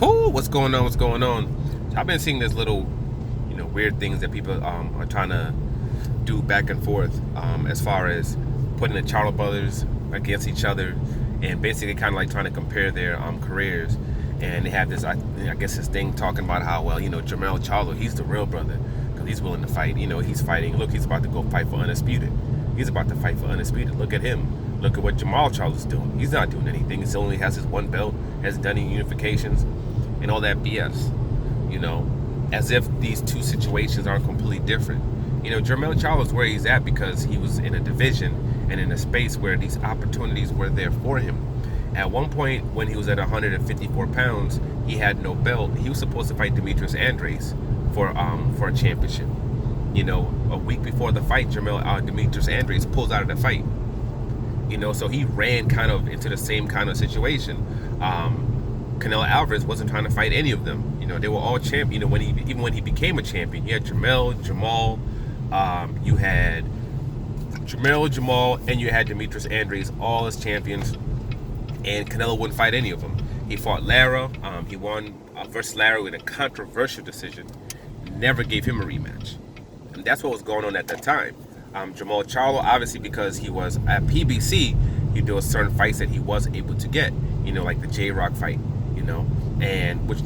Whoo, what's going on? What's going on? So I've been seeing this little, weird things that people are trying to do back and forth, as far as putting the Charlo brothers against each other, and basically kind of like trying to compare their careers. And they have this, I guess, this thing talking about how, well, Jermall Charlo, he's the real brother because he's willing to fight. He's fighting. Look, he's about to go fight for Undisputed. He's about to fight for Undisputed. Look at him. Look at what Jermall Charlo's doing. He's not doing anything. He only has his one belt, hasn't done any unifications, and all that BS. As if these two situations are completely different. Jermell Charlo's where he's at because he was in a division and in a space where these opportunities were there for him. At one point, when he was at 154 pounds, he had no belt. He was supposed to fight Demetrius Andres for a championship. A week before the fight, Demetrius Andres pulls out of the fight. So he ran kind of into the same kind of situation. Canelo Alvarez wasn't trying to fight any of them. They were all champions. Even when he became a champion, you had Jermell, you had Jermell, Jermall, and you had Demetrius Andres, all as champions. And Canelo wouldn't fight any of them. He fought Lara. He won versus Lara with a controversial decision. Never gave him a rematch. And that's what was going on at that time. Jermall Charlo, obviously, because he was at PBC, there was certain fights that he wasn't able to get. Like the J-Rock fight. And which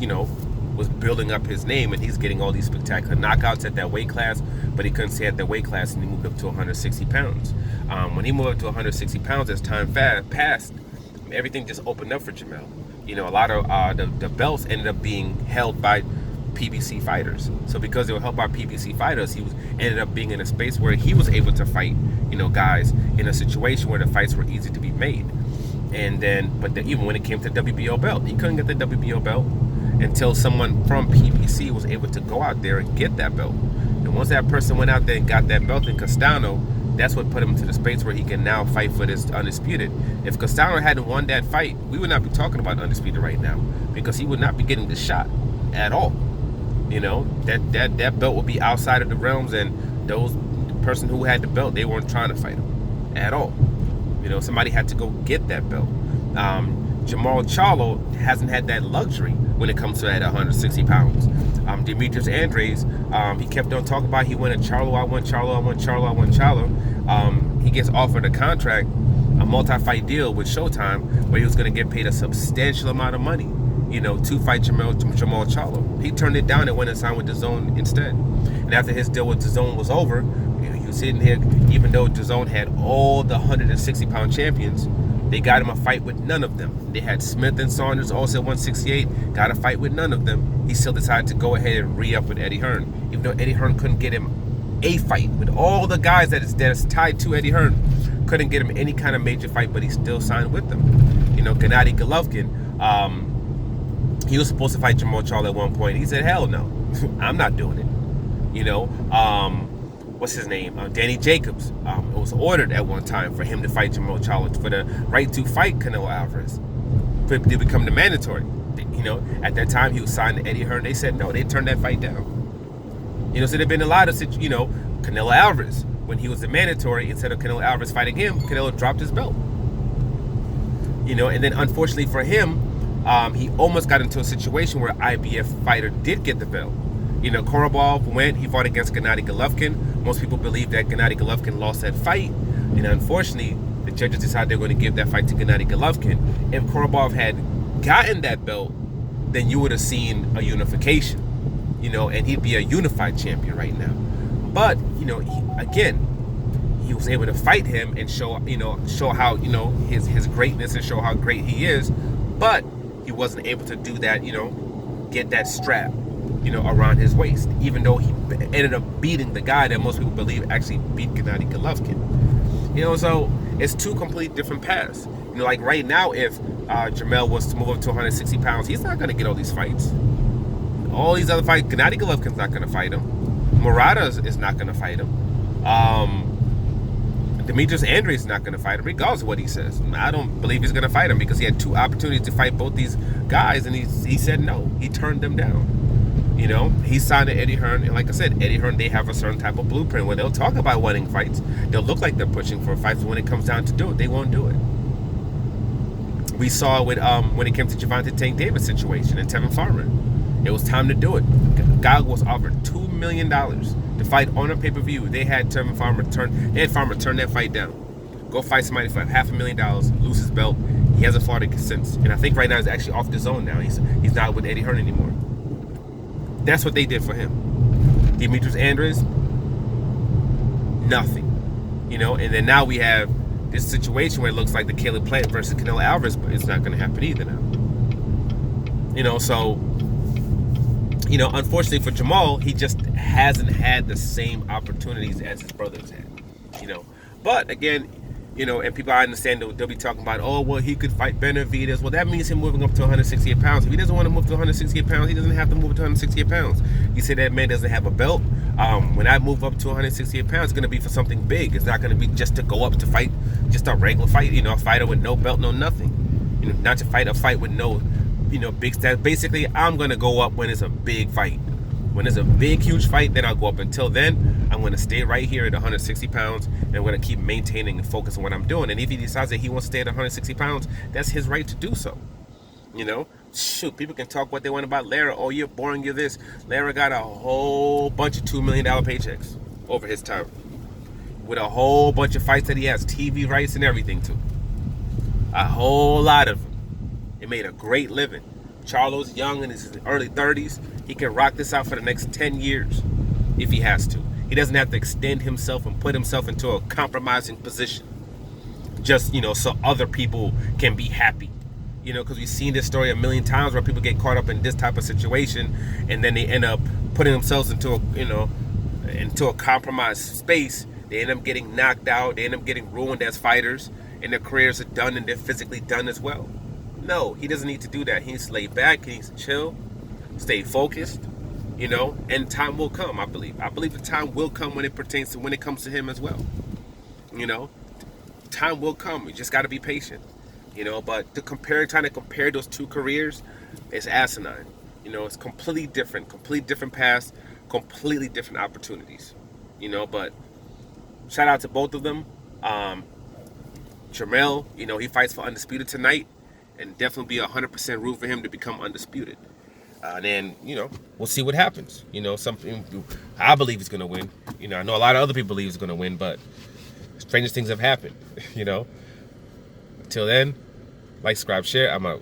was building up his name, and he's getting all these spectacular knockouts at that weight class, but he couldn't stay at that weight class, and he moved up to 160 pounds. When he moved up to 160 pounds, as time passed, everything just opened up for Jermell. A lot of the belts ended up being held by PBC fighters. So because they were held by PBC fighters, he ended up being in a space where he was able to fight, guys in a situation where the fights were easy to be made. And then, even when it came to the WBO belt, he couldn't get the WBO belt until someone from PBC was able to go out there and get that belt. And once that person went out there and got that belt in Castano, that's what put him into the space where he can now fight for this Undisputed. If Castano hadn't won that fight, we would not be talking about Undisputed right now, because he would not be getting the shot at all. That belt would be outside of the realms, and the person who had the belt, they weren't trying to fight him at all. Somebody had to go get that belt. Jermall Charlo hasn't had that luxury when it comes to that 160 pounds. Demetrius Andres, he kept on talking about he wanted Charlo, I want Charlo, I want Charlo, I want Charlo. He gets offered a contract, a multi-fight deal with Showtime, where he was going to get paid a substantial amount of money, to fight Jermall Charlo. He turned it down and went and signed with DAZN instead. And after his deal with DAZN was over, he was sitting here, even though DAZN had all the 160-pound champions, they got him a fight with none of them. They had Smith and Saunders also at 168, got a fight with none of them. He still decided to go ahead and re-up with Eddie Hearn, even though Eddie Hearn couldn't get him a fight. With all the guys that is tied to Eddie Hearn, couldn't get him any kind of major fight, but he still signed with them. Gennady Golovkin, he was supposed to fight Jermall Charlo at one point. He said, hell no, I'm not doing it. What's his name? Danny Jacobs. It was ordered at one time for him to fight Jermall Charlo for the right to fight Canelo Alvarez. But they become the mandatory. At that time he was signed to Eddie Hearn. They said no. They turned that fight down. So there've been a lot of Canelo Alvarez, when he was the mandatory, instead of Canelo Alvarez fighting him, Canelo dropped his belt. And then unfortunately for him, he almost got into a situation where IBF fighter did get the belt. Korobov went, he fought against Gennady Golovkin. Most people believe that Gennady Golovkin lost that fight. Unfortunately, the judges decided they were going to give that fight to Gennady Golovkin. If Korobov had gotten that belt, then you would have seen a unification, and he'd be a unified champion right now. But, he was able to fight him and show how, his greatness and show how great he is. But he wasn't able to do that, get that strap, around his waist, even though he ended up beating the guy that most people believe actually beat Gennady Golovkin. So it's two completely different paths. Like right now, if Jermell was to move up to 160 pounds, he's not going to get all these fights. All these other fights, Gennady Golovkin's not going to fight him. Murata is not going to fight him. Demetrius Andres is not going to fight him, regardless of what he says. I don't believe he's going to fight him because he had two opportunities to fight both these guys, and he said no. He turned them down. He signed to Eddie Hearn, and like I said, Eddie Hearn, they have a certain type of blueprint where they'll talk about winning fights. They'll look like they're pushing for fights, but when it comes down to do it, they won't do it. We saw it with when it came to Gervonta Tank Davis situation and Tevin Farmer. It was time to do it. Guy was offered $2 million to fight on a pay-per-view. They had Farmer turn that fight down. Go fight somebody for $500,000, lose his belt. He hasn't fought it since. And I think right now he's actually off the zone now. He's not with Eddie Hearn anymore. That's what they did for him. Demetrius Andres, nothing. And then now we have this situation where it looks like the Caleb Plant versus Canelo Alvarez, but it's not going to happen either now. So, unfortunately for Jermall, he just hasn't had the same opportunities as his brothers had. But again, and people, I understand they'll be talking about, oh, well, he could fight Benavidez. Well, that means him moving up to 168 pounds. If he doesn't want to move to 168 pounds, he doesn't have to move to 168 pounds. You say that man doesn't have a belt. When I move up to 168 pounds, it's going to be for something big. It's not going to be just to go up to fight just a regular fight, a fighter with no belt, no nothing. Not to fight a fight with no, big stats. Basically, I'm going to go up when it's a big fight. When it's a big, huge fight, then I'll go up. Until then, I'm going to stay right here at 160 pounds, and I'm going to keep maintaining and focus on what I'm doing. And if he decides that he wants to stay at 160 pounds, that's his right to do so. Shoot, people can talk what they want about Lara. Oh, you're boring, you're this. Lara got a whole bunch of $2 million paychecks over his time, with a whole bunch of fights that he has, TV rights and everything too. A whole lot of them. He made a great living. Charlo's young in his early 30s. He can rock this out for the next 10 years if he has to. He doesn't have to extend himself and put himself into a compromising position just, so other people can be happy. Because we've seen this story a million times where people get caught up in this type of situation and then they end up putting themselves into a compromised space. They end up getting knocked out. They end up getting ruined as fighters, and their careers are done and they're physically done as well. No, he doesn't need to do that. He needs to lay back. He needs to chill, stay focused, and time will come, I believe. I believe the time will come when it comes to him as well. Time will come. You just got to be patient. But trying to compare those two careers is asinine. It's completely different paths, completely different opportunities. But shout out to both of them. Jermell, he fights for Undisputed tonight, and definitely be 100% root for him to become Undisputed. Then, we'll see what happens. Something I believe he's going to win. I know a lot of other people believe he's going to win, but strangest things have happened, Until then, like, subscribe, share. I'm out.